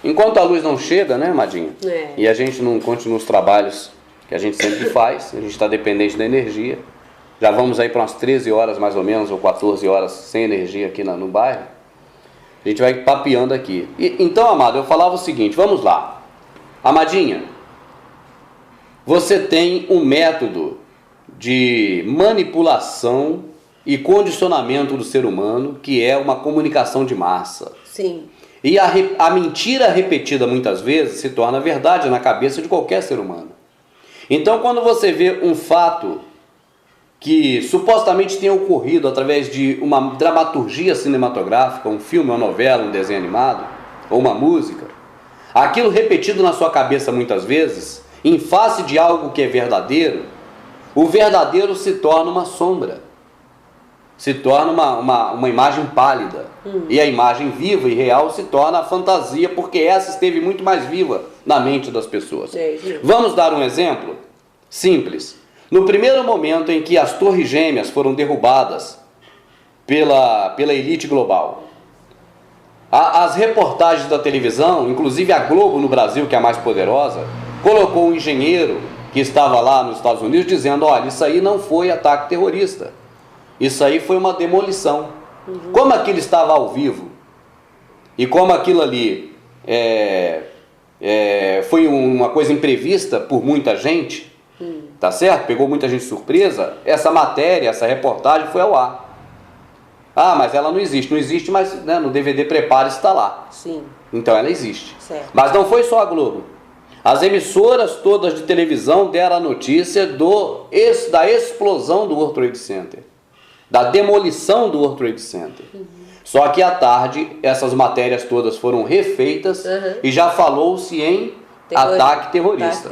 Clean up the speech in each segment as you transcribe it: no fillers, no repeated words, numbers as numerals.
Enquanto a luz não chega, né, Madinha? É. E a gente não continua os trabalhos que a gente sempre faz, a gente está dependente da energia. Já vamos aí para umas 13 horas mais ou menos, ou 14 horas sem energia aqui no bairro. A gente vai papeando aqui. Então, amado, eu falava o seguinte, vamos lá. Amadinha, você tem um método de manipulação e condicionamento do ser humano, que é uma comunicação de massa. Sim. E a mentira repetida muitas vezes se torna verdade na cabeça de qualquer ser humano. Então, quando você vê um fato que supostamente tenha ocorrido através de uma dramaturgia cinematográfica, um filme, uma novela, um desenho animado, ou uma música, aquilo repetido na sua cabeça muitas vezes, em face de algo que é verdadeiro, o verdadeiro se torna uma sombra. Se torna uma imagem pálida. E a imagem viva e real se torna a fantasia, porque essa esteve muito mais viva na mente das pessoas. Vamos dar um exemplo simples. No primeiro momento em que as torres gêmeas foram derrubadas pela elite global, as reportagens da televisão, inclusive a Globo no Brasil, que é a mais poderosa, colocou um engenheiro que estava lá nos Estados Unidos dizendo, olha, isso aí não foi ataque terrorista. Isso aí foi uma demolição. Como aquilo estava ao vivo e como aquilo ali foi uma coisa imprevista por muita gente, tá certo? Pegou muita gente de surpresa, essa matéria, essa reportagem foi ao ar. Ah, mas ela não existe. Não existe, mas né, no DVD Prepare-se está lá. Sim. Então ela existe. Certo. Mas não foi só a Globo. As emissoras todas de televisão deram a notícia da explosão do World Trade Center. Da demolição do World Trade Center. Só que à tarde essas matérias todas foram refeitas e já falou-se em ataque terrorista.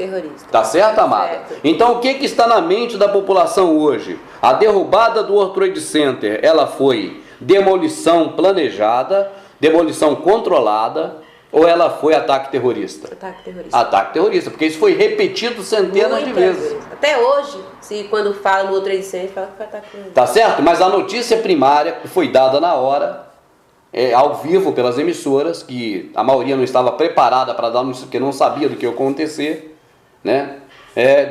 Tá certo, amada? Certo. Então o que está na mente da população hoje? A derrubada do World Trade Center, ela foi demolição planejada, demolição controlada, ou ela foi ataque terrorista? Ataque terrorista. Ataque terrorista, porque isso foi repetido centenas de vezes. Até hoje, quando fala no World Trade Center, fala que foi ataque terrorista. Tá certo? Mas a notícia primária que foi dada na hora, ao vivo pelas emissoras, que a maioria não estava preparada para dar notícia, porque não sabia do que ia acontecer, né?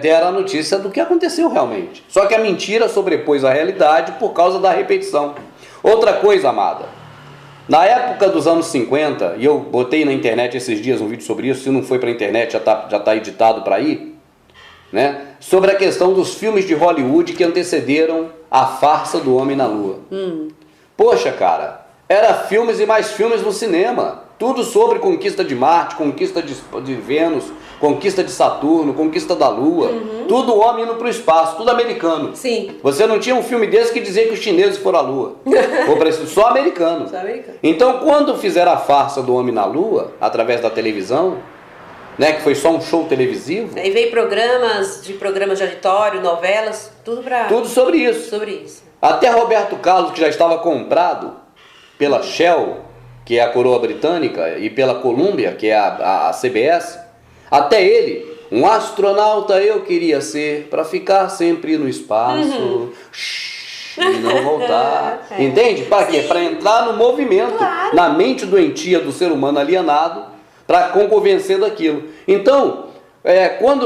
Deram a notícia do que aconteceu realmente. Só que a mentira sobrepôs a realidade por causa da repetição. Outra coisa, amada. Na época dos anos 50, e eu botei na internet esses dias um vídeo sobre isso, se não foi para a internet, já tá editado para ir, né? Sobre a questão dos filmes de Hollywood que antecederam a farsa do Homem na Lua. Poxa, cara, era filmes e mais filmes no cinema. Tudo sobre conquista de Marte, conquista de Vênus, conquista de Saturno, conquista da Lua. Tudo homem indo para o espaço, tudo americano. Sim. Você não tinha um filme desse que dizia que os chineses foram à Lua. Só americano. Só americano. Então, quando fizeram a farsa do Homem na Lua, através da televisão, né, que foi só um show televisivo. Aí veio programas de auditório, novelas, tudo sobre isso. Sobre isso. Até Roberto Carlos, que já estava comprado pela Shell, que é a coroa britânica, e pela Columbia, que é a CBS, até ele, um astronauta eu queria ser, para ficar sempre no espaço, e não voltar. Entende? Para quê? Para entrar no movimento, na mente doentia do ser humano alienado, para convencer daquilo. Então,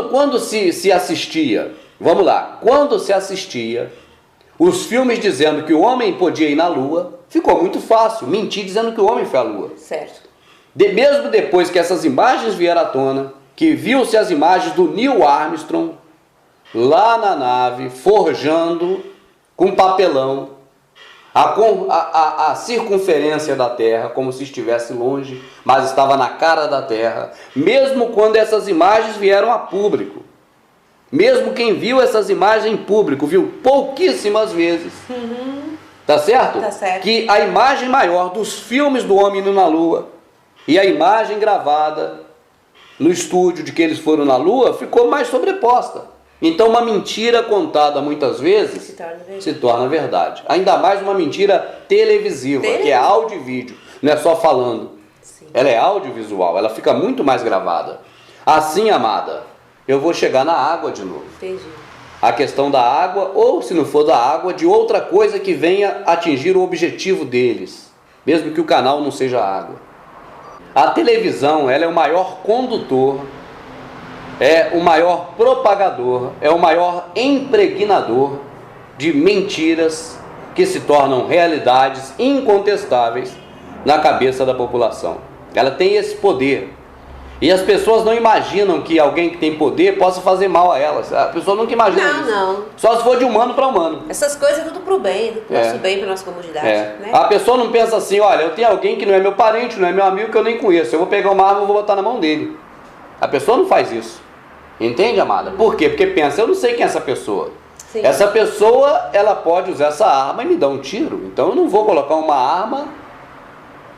quando se assistia, vamos lá, quando se assistia os filmes dizendo que o homem podia ir na Lua, ficou muito fácil mentir dizendo que o homem foi à Lua. Certo. Mesmo depois que essas imagens vieram à tona, que viu-se as imagens do Neil Armstrong lá na nave, forjando com papelão a circunferência da Terra, como se estivesse longe, mas estava na cara da Terra. Mesmo quando essas imagens vieram a público, mesmo quem viu essas imagens em público, viu pouquíssimas vezes. Tá certo? Tá certo. Que a imagem maior dos filmes do Homem indo na Lua e a imagem gravada no estúdio de que eles foram na Lua ficou mais sobreposta. Então uma mentira contada muitas vezes se torna verdade. Ainda mais uma mentira televisiva, que é áudio e vídeo. Não é só falando. Sim. Ela é audiovisual, ela fica muito mais gravada. Assim, amada, eu vou chegar na água de novo. Entendi. A questão da água, ou se não for da água, de outra coisa que venha atingir o objetivo deles, mesmo que o canal não seja água. A televisão, ela é o maior condutor, é o maior propagador, é o maior impregnador de mentiras que se tornam realidades incontestáveis na cabeça da população. Ela tem esse poder. E as pessoas não imaginam que alguém que tem poder possa fazer mal a elas. A pessoa nunca imagina isso. Não. Só se for de humano para humano. Essas coisas é tudo pro bem, pro nosso bem, pra nossa comunidade. Né? A pessoa não pensa assim, olha, eu tenho alguém que não é meu parente, não é meu amigo, que eu nem conheço. Eu vou pegar uma arma e vou botar na mão dele. A pessoa não faz isso. Entende, amada? Por quê? Porque pensa, eu não sei quem é essa pessoa. Sim. Essa pessoa, ela pode usar essa arma e me dar um tiro. Então eu não vou colocar uma arma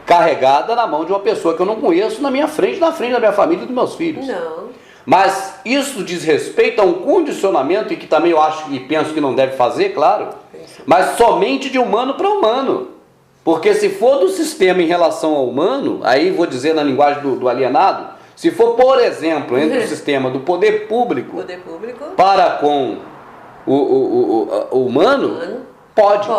carregada na mão de uma pessoa que eu não conheço na minha frente, na frente da minha família e dos meus filhos. Não. Mas isso diz respeito a um condicionamento, e que também eu acho e penso que não deve fazer, claro, mas somente de humano para humano. Porque se for do sistema em relação ao humano, aí vou dizer na linguagem do alienado, se for, por exemplo, entre o sistema do poder público para com o humano, pode.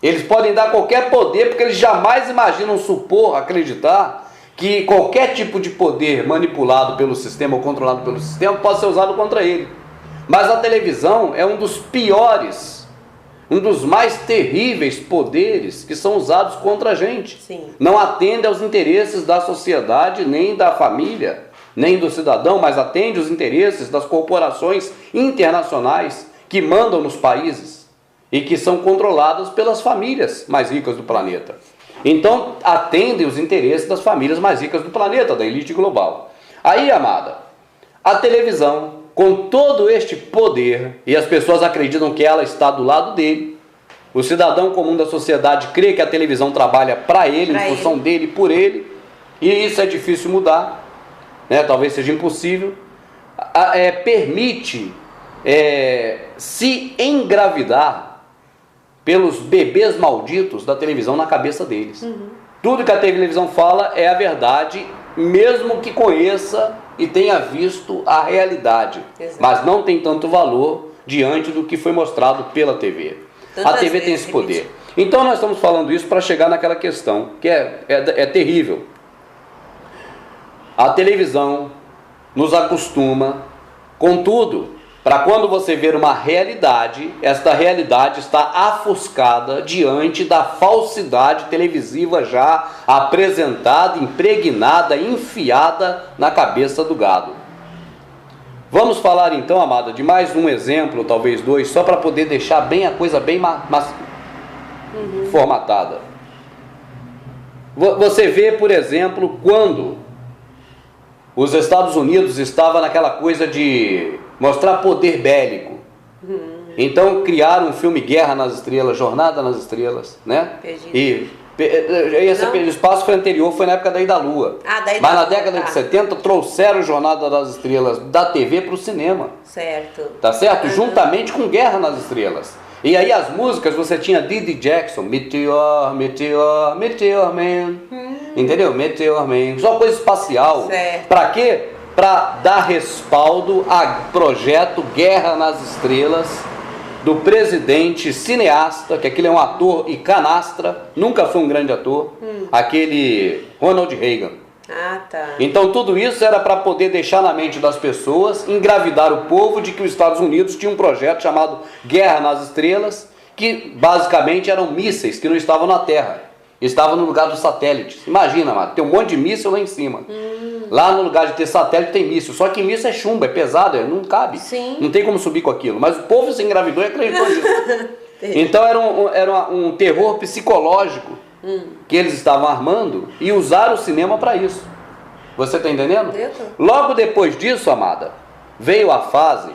Eles podem dar qualquer poder, porque eles jamais imaginam supor, acreditar, que qualquer tipo de poder manipulado pelo sistema ou controlado pelo sistema pode ser usado contra ele. Mas a televisão é um dos piores, um dos mais terríveis poderes que são usados contra a gente. Sim. Não atende aos interesses da sociedade, nem da família, nem do cidadão, mas atende aos interesses das corporações internacionais que mandam nos países e que são controladas pelas famílias mais ricas do planeta. Então, atendem os interesses das famílias mais ricas do planeta, da elite global. Aí, amada, a televisão, com todo este poder, e as pessoas acreditam que ela está do lado dele, o cidadão comum da sociedade crê que a televisão trabalha para ele, em função dele, por ele, e isso é difícil mudar, né? Talvez seja impossível, permite se engravidar pelos bebês malditos da televisão na cabeça deles. Tudo que a televisão fala é a verdade, mesmo que conheça e tenha visto a realidade. Exato. Mas não tem tanto valor diante do que foi mostrado pela TV. A TV tem esse poder. Então nós estamos falando isso para chegar naquela questão, que é terrível. A televisão nos acostuma com tudo. Para quando você ver uma realidade, esta realidade está ofuscada diante da falsidade televisiva já apresentada, impregnada, enfiada na cabeça do gado. Vamos falar então, amada, de mais um exemplo, talvez dois, só para poder deixar bem a coisa bem formatada. Você vê, por exemplo, quando os Estados Unidos estavam naquela coisa de mostrar poder bélico. Então criaram um filme Guerra nas Estrelas, Jornada nas Estrelas, né? Esse espaço foi anterior, foi na época da Ida Lua. Mas na década de 70 trouxeram Jornada nas Estrelas da TV para o cinema. Certo. Tá certo? Juntamente com Guerra nas Estrelas. E aí as músicas, você tinha Didi Jackson, Meteor, Meteor, Meteor Man. Entendeu? Meteor Man. Só coisa espacial. Certo. Pra quê? Para dar respaldo a projeto Guerra nas Estrelas do presidente cineasta, que aquele é um ator e canastra, nunca foi um grande ator, aquele Ronald Reagan. Ah, tá. Então tudo isso era para poder deixar na mente das pessoas, engravidar o povo de que os Estados Unidos tinha um projeto chamado Guerra nas Estrelas, que basicamente eram mísseis que não estavam na Terra. Estava no lugar dos satélites. Imagina, mano, tem um monte de míssil lá em cima. Lá no lugar de ter satélite tem míssil. Só que míssil é chumbo, é pesado, não cabe. Sim. Não tem como subir com aquilo. Mas o povo se engravidou e acreditou nisso. Então era um terror psicológico que eles estavam armando e usaram o cinema para isso. Você está entendendo? Logo depois disso, amada, veio a fase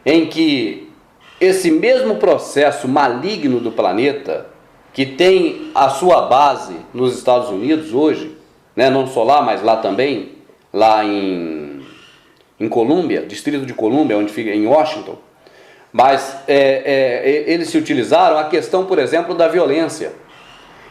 em que esse mesmo processo maligno do planeta, que tem a sua base nos Estados Unidos hoje, né, não só lá, mas lá também, lá em Colômbia, Distrito de Colômbia, onde fica em Washington, mas eles se utilizaram a questão, por exemplo, da violência.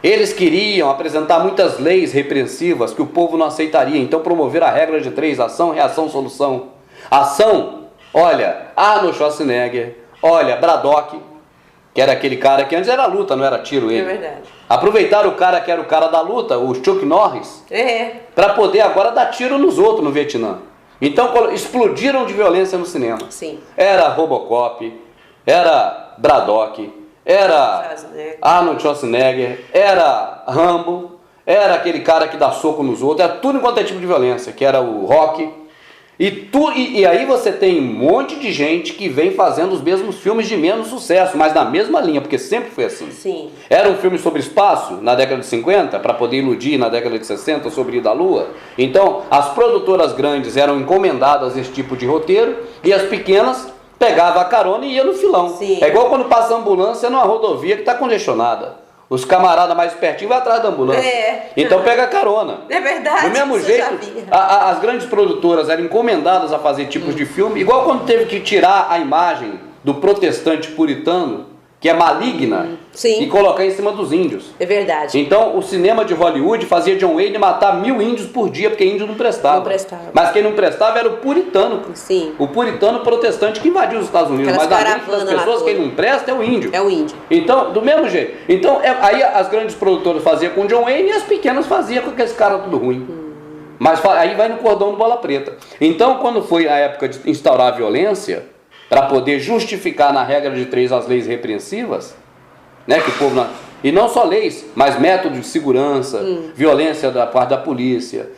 Eles queriam apresentar muitas leis repreensivas que o povo não aceitaria, então promover a regra de 3, ação, reação, solução. Ação, olha, Arnold Schwarzenegger, olha, Braddock, que era aquele cara que antes era luta, não era tiro ele. É verdade. Aproveitaram o cara que era o cara da luta, o Chuck Norris, para poder agora dar tiro nos outros no Vietnã. Então explodiram de violência no cinema. Sim. Era Robocop, era Braddock, era Arnold Schwarzenegger, era Rambo, era aquele cara que dá soco nos outros, era tudo enquanto é tipo de violência, que era o Rock. E aí você tem um monte de gente que vem fazendo os mesmos filmes de menos sucesso, mas na mesma linha, porque sempre foi assim. Sim. Era um filme sobre espaço na década de 50, para poder iludir na década de 60 sobre ir da Lua. Então, as produtoras grandes eram encomendadas esse tipo de roteiro e as pequenas pegavam a carona e iam no filão. Sim. É igual quando passa a ambulância numa rodovia que está congestionada. Os camaradas mais pertinho vão atrás da ambulância. Então pega carona. É verdade. Do mesmo jeito, as grandes produtoras eram encomendadas a fazer tipos de filme, igual quando teve que tirar a imagem do protestante puritano, que é maligna, Sim. e colocar em cima dos índios. É verdade. Então o cinema de Hollywood fazia John Wayne matar 1000 índios por dia, porque índio não prestava. Não prestava. Mas quem não prestava era o puritano. Sim. O puritano protestante que invadiu os Estados Unidos. Aquelas Mas a mente das pessoas, quem não presta é o índio. É o índio. Então, do mesmo jeito. Então, aí as grandes produtoras faziam com John Wayne e as pequenas faziam com aqueles caras tudo ruim. Mas aí vai no cordão do Bola Preta. Então, quando foi a época de instaurar a violência, para poder justificar na regra de 3 as leis repreensivas, né, que o povo e não só leis, mas métodos de segurança, violência da parte da polícia,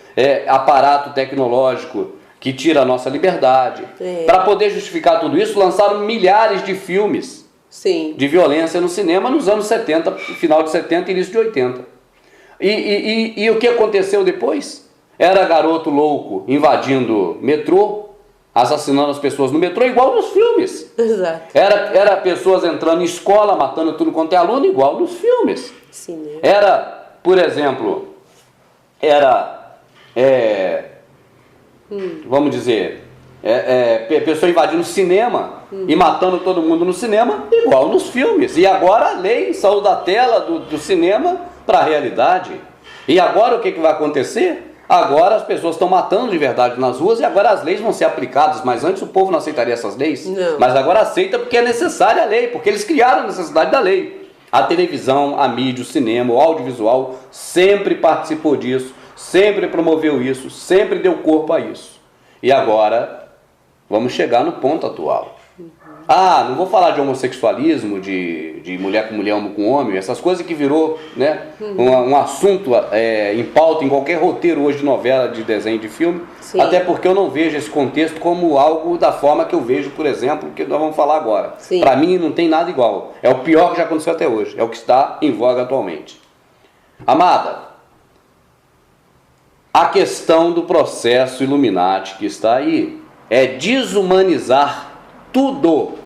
aparato tecnológico que tira a nossa liberdade. Para poder justificar tudo isso, lançaram milhares de filmes Sim. de violência no cinema nos anos 70, final de 70 e início de 80. E o que aconteceu depois? Era garoto louco invadindo metrô, assassinando as pessoas no metrô, igual nos filmes. Exato. Era pessoas entrando em escola, matando tudo quanto é aluno, igual nos filmes. Cinema. Era, por exemplo, vamos dizer, pessoa invadindo cinema e matando todo mundo no cinema, igual nos filmes. E agora a lei saiu da tela do cinema para a realidade. E agora o que vai acontecer? Agora as pessoas estão matando de verdade nas ruas e agora as leis vão ser aplicadas, mas antes o povo não aceitaria essas leis. Não. Mas agora aceita porque é necessária a lei, porque eles criaram a necessidade da lei. A televisão, a mídia, o cinema, o audiovisual sempre participou disso, sempre promoveu isso, sempre deu corpo a isso. E agora vamos chegar no ponto atual. Não vou falar de homossexualismo, de mulher com mulher, homem com homem, essas coisas que virou, né, um assunto em pauta em qualquer roteiro hoje de novela, de desenho, de filme. Sim. Até porque eu não vejo esse contexto como algo da forma que eu vejo, por exemplo, que nós vamos falar agora. Para mim não tem nada igual. É o pior que já aconteceu até hoje. É o que está em voga atualmente. Amada, a questão do processo Illuminati que está aí é desumanizar tudo.